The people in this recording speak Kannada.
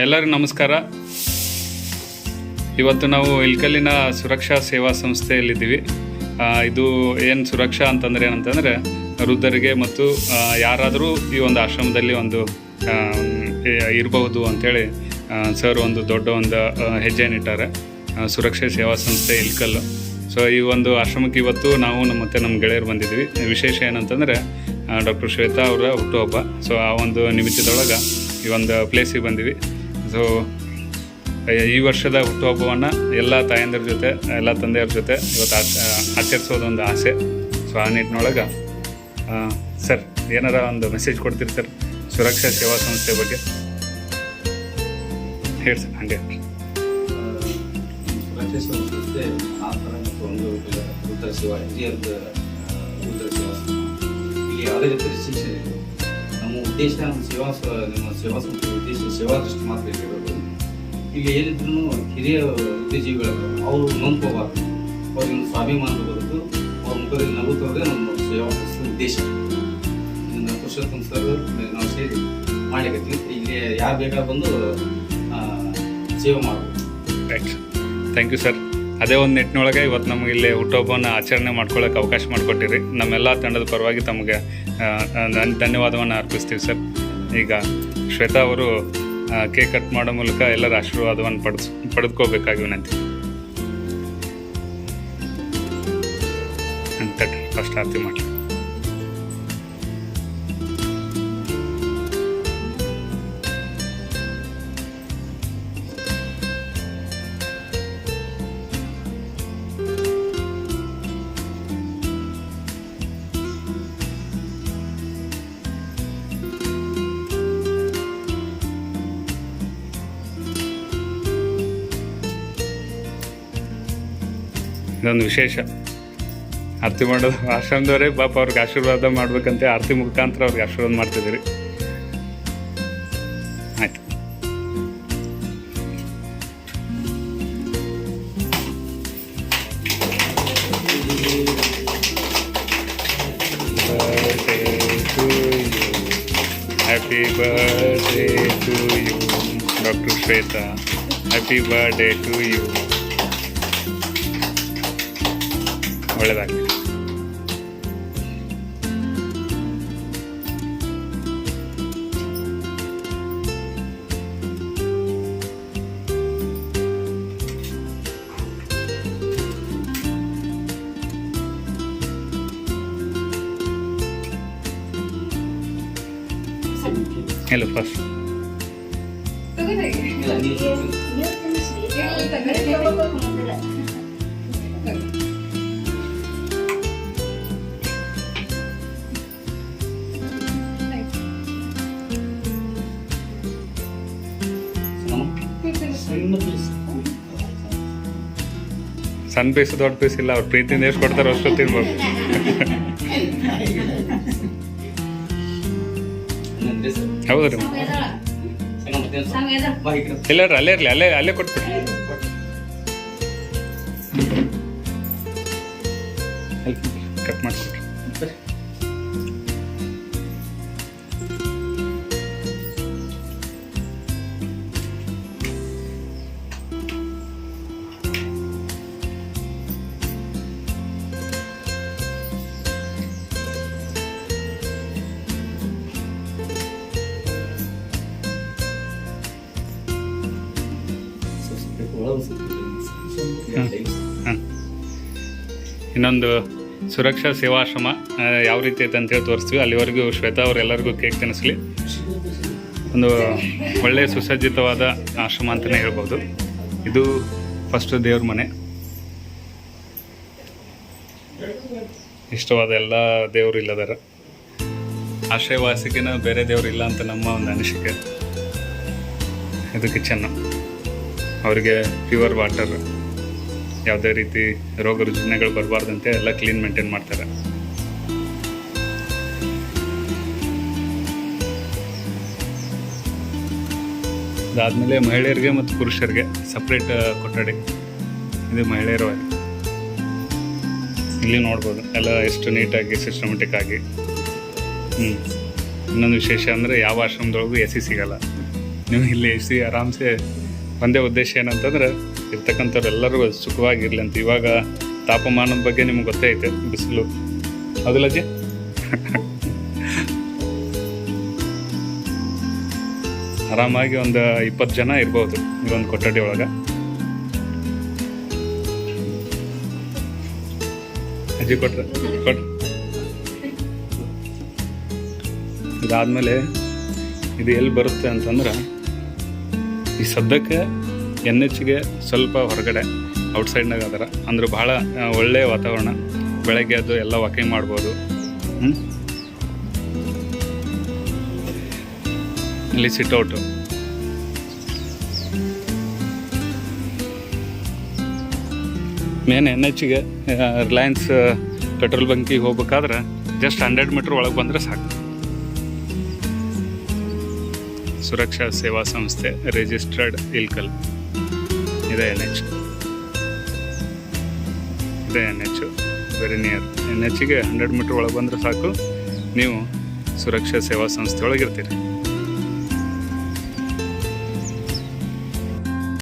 ಎಲ್ಲರಿಗೂ ನಮಸ್ಕಾರ. ಇವತ್ತು ನಾವು ಇಲ್ಕಲ್ಲಿನ ಸುರಕ್ಷಾ ಸೇವಾ ಸಂಸ್ಥೆಯಲ್ಲಿದ್ದೀವಿ. ಇದು ಏನು ಸುರಕ್ಷಾ ಅಂತಂದರೆ ಏನಂತಂದರೆ ವೃದ್ಧರಿಗೆ ಮತ್ತು ಯಾರಾದರೂ ಈ ಒಂದು ಆಶ್ರಮದಲ್ಲಿ ಒಂದು ಇರಬಹುದು ಅಂಥೇಳಿ ಸರ್ ಒಂದು ದೊಡ್ಡ ಒಂದು ಹೆಜ್ಜೆಯನ್ನಿಟ್ಟಾರೆ. ಸುರಕ್ಷಾ ಸೇವಾ ಸಂಸ್ಥೆ ಇಲ್ಕಲ್ಲು. ಸೊ ಈ ಒಂದು ಆಶ್ರಮಕ್ಕೆ ಇವತ್ತು ನಾವು ನಮ್ಮ ಗೆಳೆಯರು ಬಂದಿದ್ವಿ. ವಿಶೇಷ ಏನಂತಂದರೆ ಡಾಕ್ಟರ್ ಶ್ವೇತಾ ಅವರ ಹುಟ್ಟುಹಬ್ಬ. ಸೊ ಆ ಒಂದು ನಿಮಿತ್ತದೊಳಗೆ ಈ ಒಂದು ಪ್ಲೇಸಿಗೆ ಬಂದಿವಿ. ಸೊ ಈ ವರ್ಷದ ಹುಟ್ಟುಹಬ್ಬವನ್ನು ಎಲ್ಲ ತಾಯಂದಿರ ಜೊತೆ ಎಲ್ಲ ತಂದೆಯರ ಜೊತೆ ಇವತ್ತು ಆಚರಿಸೋದೊಂದು ಆಸೆ. ಸೊ ಆ ನಿಟ್ಟಿನೊಳಗೆ ಸರ್ ಏನಾರ ಒಂದು ಮೆಸೇಜ್ ಕೊಡ್ತಿರ್ತಾರೆ ಸುರಕ್ಷಾ ಸೇವಾ ಸಂಸ್ಥೆ ಬಗ್ಗೆ ಹೇಳಿ ಸರ್. ಹಾಗೆ ಸುರಕ್ಷಾ ಸೇವಾ ಸಂಸ್ಥೆ ಆ ಥರ ಮತ್ತು ಒಂದು ಉತ್ತರ ಸೇವಾ ಹಿರಿಯರದ ಉತ್ತರ ಸೇವಾ ಇಲ್ಲಿ ಯಾವುದೇ ರೀತಿ ರಿಸ್ಟ್ರಿಕ್ಷನ್ ಇದೆ. ನಮ್ಮ ಉದ್ದೇಶ ನಮ್ಮ ಸೇವಾ ಸಂಸ್ಥೆ ಉದ್ದೇಶ ಸೇವಾ ದೃಷ್ಟಿ ಮಾತ್ರ ಇರೋದು. ಈಗ ಏನಿದ್ರು ಹಿರಿಯ ಬುದ್ಧಿಜೀವಿಗಳು ಅವರು ನೊಂದ್ಕೋಬಾರ್ದು, ಅವ್ರಿಗೆ ಒಂದು ಸ್ವಾಭಿಮಾನ ಬರೋದು, ಅವ್ರ ಮುಖದಲ್ಲಿ ನಗು ತರೋದೇ ನಮ್ಮ ಸೇವಾ ಸಂಸ್ಥೆ ಉದ್ದೇಶ. ಇದನ್ನು ಪುರುಷೋತ್ತಮ ಸರ್ ನಾವು ಸೇರಿ ಮಾಡಲಿಕ್ಕೆ ಇಲ್ಲಿ ಯಾರು ಬೇಕಾದ್ರೆ ಬಂದು ಸೇವೆ ಮಾಡ್ಬೋದು. Right, thank you sir. ಅದೇ ಒಂದು ನಿಟ್ಟಿನೊಳಗೆ ಇವತ್ತು ನಮಗೆ ಇಲ್ಲಿ ಹುಟ್ಟುಹಬ್ಬವನ್ನು ಆಚರಣೆ ಮಾಡ್ಕೊಳ್ಳೋಕೆ ಅವಕಾಶ ಮಾಡಿಕೊಟ್ಟಿರಿ. ನಮ್ಮೆಲ್ಲ ತಂಡದ ಪರವಾಗಿ ತಮಗೆ ಧನ್ಯವಾದವನ್ನು ಅರ್ಪಿಸ್ತೀವಿ ಸರ್. ಈಗ ಶ್ವೇತಾ ಅವರು ಕೇಕ್ ಕಟ್ ಮಾಡೋ ಮೂಲಕ ಎಲ್ಲರ ಆಶೀರ್ವಾದವನ್ನು ಪಡೆದುಕೋಬೇಕಾಗಿ ವಿನಂತಿ. ಫಸ್ಟ್ ಆರತಿ ಮಾಡಿ. ಇದೊಂದು ವಿಶೇಷ ಆರತಿ ಮಾಡೋದು. ಆಶ್ರಮದವರೇ ಪಾಪ ಅವ್ರಿಗೆ ಆಶೀರ್ವಾದ ಮಾಡ್ಬೇಕಂತ ಆರತಿ ಮುಖಾಂತರ ಅವ್ರಿಗೆ ಆಶೀರ್ವಾದ ಮಾಡ್ತಿದ್ದೀರಿ. ಆಯ್ತು. Happy birthday to you doctor Shweta. Happy birthday to you. ಒಳ್ಳೆಯದಾಗಲಿ. hello first ಸಣ್ಣ ಪೀಸು ದೊಡ್ಡ ಪೀಸ್ ಇಲ್ಲ, ಅವ್ರು ಪ್ರೀತಿಯಿಂದ ಎಷ್ಟು ಕೊಡ್ತಾರೆ ಅಷ್ಟು ತಿನ್ಬೇಕು. ಹೌದು ರೀ, ಇಲ್ಲ ರೀ, ಅಲ್ಲೇ ಇರಲಿ, ಅಲ್ಲೇ ಕೊಟ್ಬಿಡ್ರಿ. ಕಟ್ ಮಾಡಿಕೊಡ್ರಿ. ಇನ್ನೊಂದು ಸುರಕ್ಷಾ ಸೇವಾಶ್ರಮ ಯಾವ ರೀತಿ ಐತೆ ಅಂತೇಳಿ ತೋರಿಸ್ತೀವಿ. ಅಲ್ಲಿವರೆಗೂ ಶ್ವೇತಾ ಅವ್ರು ಎಲ್ಲರಿಗೂ ಕೇಕ್ ತಿನ್ನಿಸ್ಲಿ. ಒಂದು ಒಳ್ಳೆಯ ಸುಸಜ್ಜಿತವಾದ ಆಶ್ರಮ ಅಂತಲೇ ಹೇಳ್ಬೋದು. ಇದು ಫಸ್ಟ್ ದೇವ್ರ ಮನೆ. ಇಷ್ಟವಾದ ಎಲ್ಲ ದೇವರು ಇಲ್ಲದಾರ. ಆಶ್ರಯವಾಸಿಗೆನ ಬೇರೆ ದೇವರು ಇಲ್ಲ ಅಂತ ನಮ್ಮ ಒಂದು ಅನಿಸಿಕೆ. ಇದು ಕಿಚನ್ನು. ಅವರಿಗೆ ಪ್ಯೂರ್ ವಾಟರ್, ಯಾವುದೇ ರೀತಿ ರೋಗ ರುಜಿನಗಳು ಬರಬಾರ್ದಂತೆ ಎಲ್ಲ ಕ್ಲೀನ್ ಮೇಂಟೈನ್ ಮಾಡ್ತಾರೆ. ಅದಾದಮೇಲೆ ಮಹಿಳೆಯರಿಗೆ ಮತ್ತು ಪುರುಷರಿಗೆ ಸಪ್ರೇಟ್ ಕೊಠಡಿ. ಇದು ಮಹಿಳೆಯರವಾಗಿ ಇಲ್ಲಿ ನೋಡ್ಬೋದು ಎಲ್ಲ ಎಷ್ಟು ನೀಟಾಗಿ ಸಿಸ್ಟಮೆಟಿಕ್ ಆಗಿ. ಇನ್ನೊಂದು ವಿಶೇಷ ಅಂದರೆ ಯಾವ ಆಶ್ರಮದೊಳಗೂ ಎ ಸಿ ಸಿಗಲ್ಲ. ನೀವು ಇಲ್ಲಿ ಆರಾಮ್ಸೆ ಒಂದೇ ಉದ್ದೇಶ ಏನಂತಂದ್ರೆ ಇರ್ತಕ್ಕಂಥವ್ರು ಎಲ್ಲರೂ ಸುಖವಾಗಿರ್ಲಿ ಅಂತ. ಇವಾಗ ತಾಪಮಾನದ ಬಗ್ಗೆ ನಿಮ್ಗೆ ಗೊತ್ತೇ ಐತೆ, ಬಿಸಿಲು ಹೌದಲ್ಲ ಅಜ್ಜಿ? ಆರಾಮಾಗಿ ಒಂದು 20 ಜನ ಇರ್ಬೋದು ಈ ಒಂದು ಕೊಠಡಿ ಒಳಗೆ. ಅಜ್ಜಿ ಕೊಟ್ರೆ ಇದಾದ್ಮೇಲೆ ಇದು ಎಲ್ಲಿ ಬರುತ್ತೆ ಅಂತಂದ್ರೆ ಈ ಸದ್ಯಕ್ಕೆ NHಗೆ ಸ್ವಲ್ಪ ಹೊರಗಡೆ ಔಟ್ಸೈಡ್ನಾಗ ಅದರ ಅಂದ್ರೆ ಭಾಳ ಒಳ್ಳೆಯ ವಾತಾವರಣ. ಬೆಳಗ್ಗೆ ಅದು ಎಲ್ಲ ವಾಕಿಂಗ್ ಮಾಡ್ಬೋದು. ಇಲ್ಲಿ ಸಿಟ್ಔಟು, ಮೇನ್ NHಗೆ ರಿಲಯನ್ಸ್ ಪೆಟ್ರೋಲ್ ಬಂಕಿಗೆ ಹೋಗ್ಬೇಕಾದ್ರೆ ಜಸ್ಟ್ 100 ಮೀಟ್ರ್ ಒಳಗೆ ಬಂದರೆ ಸಾಕು. ಸುರಕ್ಷಾ ಸೇವಾ ಸಂಸ್ಥೆ ರಿಜಿಸ್ಟರ್ಡ್ ಇಲ್ಕಲ್ ಇದೆ NH. ಇದೆ NH ವೆರಿ ನಿಯರ್. NHಗೆ 100 ಮೀಟ್ರ್ ಒಳಗೆ ಬಂದರೆ ಸಾಕು, ನೀವು ಸುರಕ್ಷಾ ಸೇವಾ ಸಂಸ್ಥೆ ಒಳಗೆ ಇರ್ತೀರಿ.